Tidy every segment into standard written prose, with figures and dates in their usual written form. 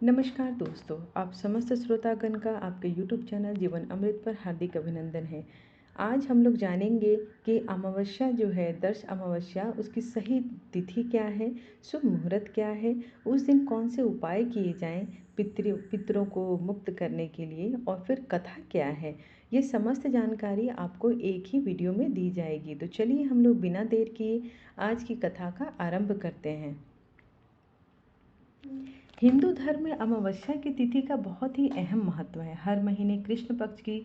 नमस्कार दोस्तों, आप समस्त श्रोतागण का आपके YouTube चैनल जीवन अमृत पर हार्दिक अभिनंदन है। आज हम लोग जानेंगे कि अमावस्या जो है, दर्श अमावस्या, उसकी सही तिथि क्या है, शुभ मुहूर्त क्या है, उस दिन कौन से उपाय किए जाएं पितरों को मुक्त करने के लिए, और फिर कथा क्या है। ये समस्त जानकारी आपको एक ही वीडियो में दी जाएगी। तो चलिए हम लोग बिना देर किए आज की कथा का आरंभ करते हैं। हिंदू धर्म में अमावस्या की तिथि का बहुत ही अहम महत्व है। हर महीने कृष्ण पक्ष की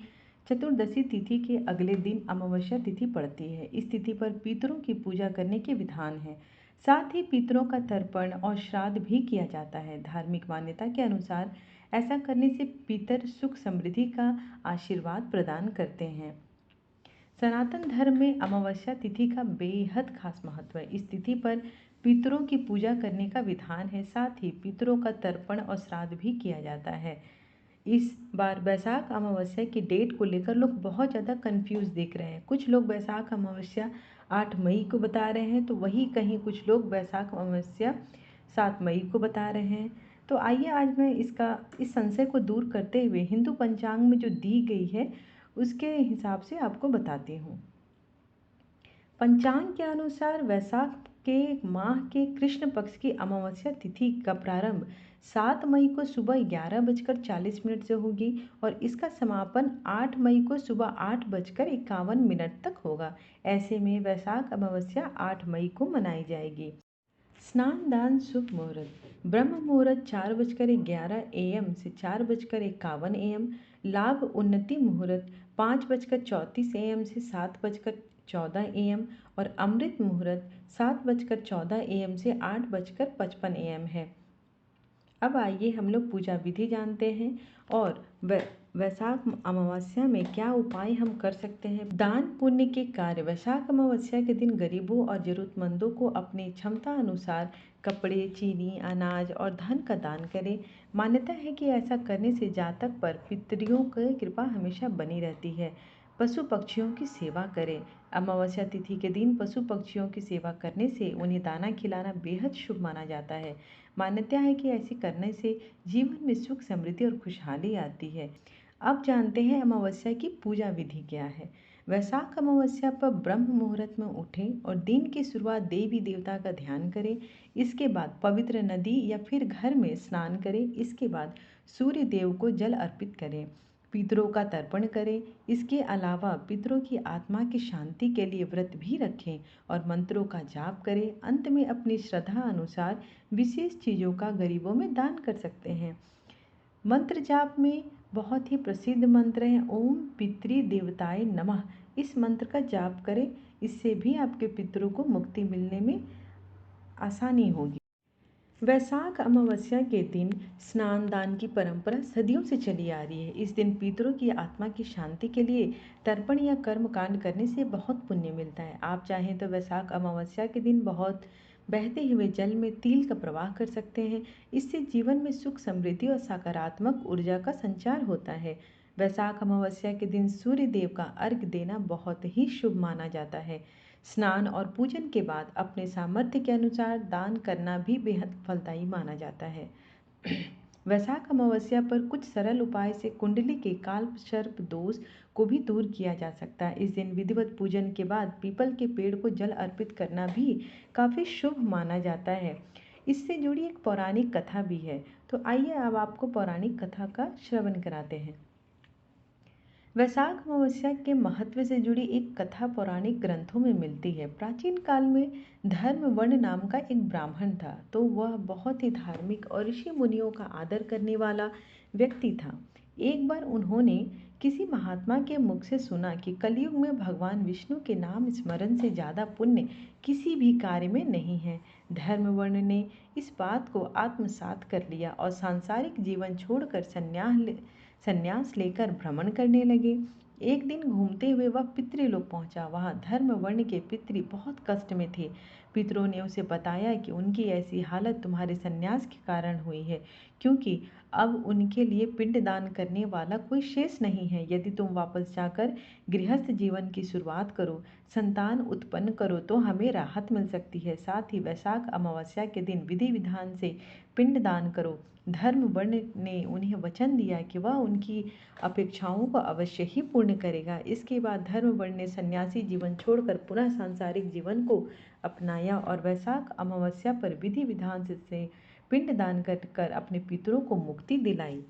चतुर्दशी तिथि के अगले दिन अमावस्या तिथि पड़ती है। इस तिथि पर पितरों की पूजा करने के विधान है। साथ ही पितरों का तर्पण और श्राद्ध भी किया जाता है। धार्मिक मान्यता के अनुसार ऐसा करने से पितर सुख समृद्धि का आशीर्वाद प्रदान करते हैं। सनातन धर्म में अमावस्या तिथि का बेहद खास महत्व है। इस तिथि पर पितरों की पूजा करने का विधान है। साथ ही पितरों का तर्पण और श्राद्ध भी किया जाता है। इस बार बैसाख अमावस्या की डेट को लेकर लोग बहुत ज़्यादा कंफ्यूज दिख रहे हैं। कुछ लोग बैसाख अमावस्या 8 मई को बता रहे हैं, तो वहीं कहीं कुछ लोग बैसाख अमावस्या 7 मई को बता रहे हैं। तो आइए आज मैं इस संशय को दूर करते हुए हिंदू पंचांग में जो दी गई है उसके हिसाब से आपको बताती हूँ। पंचांग के अनुसार वैशाख के माह के कृष्ण पक्ष की अमावस्या तिथि का प्रारंभ 7 मई को सुबह 11:40 से होगी और इसका समापन 8 मई को सुबह 8:51 तक होगा। ऐसे में वैशाख अमावस्या 8 मई को मनाई जाएगी। स्नान दान शुभ मुहूर्त। ब्रह्म मुहूर्त 4:11 AM से 4:51 AM। लाभ उन्नति मुहूर्त 5:34 AM से 7:14 AM और अमृत मुहूर्त 7:14 AM से 8:55 AM है। अब आइए हम लोग पूजा विधि जानते हैं और वैशाख अमावस्या में क्या उपाय हम कर सकते हैं। दान पुण्य के कार्य। वैशाख अमावस्या के दिन गरीबों और जरूरतमंदों को अपनी क्षमता अनुसार कपड़े, चीनी, अनाज और धन का दान करें। मान्यता है कि ऐसा करने से जातक पर पितरियों की कृपा हमेशा बनी रहती है। पशु पक्षियों की सेवा करें। अमावस्या तिथि के दिन पशु पक्षियों की सेवा करने से उन्हें दाना खिलाना बेहद शुभ माना जाता है। मान्यता है कि ऐसे करने से जीवन में सुख, समृद्धि और खुशहाली आती है। अब जानते हैं अमावस्या की पूजा विधि क्या है। वैशाख अमावस्या पर ब्रह्म मुहूर्त में उठें और दिन की शुरुआत देवी देवता का ध्यान करें। इसके बाद पवित्र नदी या फिर घर में स्नान करें। इसके बाद सूर्य देव को जल अर्पित करें। पितरों का तर्पण करें। इसके अलावा पितरों की आत्मा की शांति के लिए व्रत भी रखें और मंत्रों का जाप करें। अंत में अपनी श्रद्धा अनुसार विशेष चीज़ों का गरीबों में दान कर सकते हैं। मंत्र जाप में बहुत ही प्रसिद्ध मंत्र है ओम पितृ देवताय नमः। इस मंत्र का जाप करें, इससे भी आपके पितरों को मुक्ति मिलने में आसानी होगी। वैशाख अमावस्या के दिन स्नान दान की परंपरा सदियों से चली आ रही है। इस दिन पितरों की आत्मा की शांति के लिए तर्पण या कर्म कांड करने से बहुत पुण्य मिलता है। आप चाहें तो वैशाख अमावस्या के दिन बहुत बहते हुए जल में तिल का प्रवाह कर सकते हैं। इससे जीवन में सुख, समृद्धि और सकारात्मक ऊर्जा का संचार होता है। वैशाख अमावस्या के दिन सूर्य देव का अर्घ्य देना बहुत ही शुभ माना जाता है। स्नान और पूजन के बाद अपने सामर्थ्य के अनुसार दान करना भी बेहद फलदायी माना जाता है। वैशाख अमावस्या पर कुछ सरल उपाय से कुंडली के काल सर्प दोष को भी दूर किया जा सकता है। इस दिन विधिवत पूजन के बाद पीपल के पेड़ को जल अर्पित करना भी काफ़ी शुभ माना जाता है। इससे जुड़ी एक पौराणिक कथा भी है, तो आइए अब आपको पौराणिक कथा का श्रवण कराते हैं। वैशाख अमावस्या के महत्व से जुड़ी एक कथा पौराणिक ग्रंथों में मिलती है। प्राचीन काल में धर्मवर्ण नाम का एक ब्राह्मण था। तो वह बहुत ही धार्मिक और ऋषि मुनियों का आदर करने वाला व्यक्ति था। एक बार उन्होंने किसी महात्मा के मुख से सुना कि कलयुग में भगवान विष्णु के नाम स्मरण से ज़्यादा पुण्य किसी भी कार्य में नहीं है। धर्मवर्ण ने इस बात को आत्मसात कर लिया और सांसारिक जीवन छोड़कर संन्यास लेकर भ्रमण करने लगे। एक दिन घूमते हुए वह पितृलोक पहुंचा। वहां धर्म वर्ण के पितृ बहुत कष्ट में थे। पितरों ने उसे बताया कि उनकी ऐसी हालत तुम्हारे संन्यास के कारण हुई है, क्योंकि अब उनके लिए पिंडदान करने वाला कोई शेष नहीं है। यदि तुम वापस जाकर गृहस्थ जीवन की शुरुआत करो, संतान उत्पन्न करो, तो हमें राहत मिल सकती है। साथ ही वैशाख अमावस्या के दिन विधि विधान से पिंडदान करो। धर्म वर्ण ने उन्हें वचन दिया कि वह उनकी अपेक्षाओं को अवश्य ही पूर्ण करेगा। इसके बाद धर्म वर्ण ने सन्यासी जीवन छोड़कर पुनः सांसारिक जीवन को अपनाया और वैशाख अमावस्या पर विधि विधान से पिंडदान कर अपने पितरों को मुक्ति दिलाई।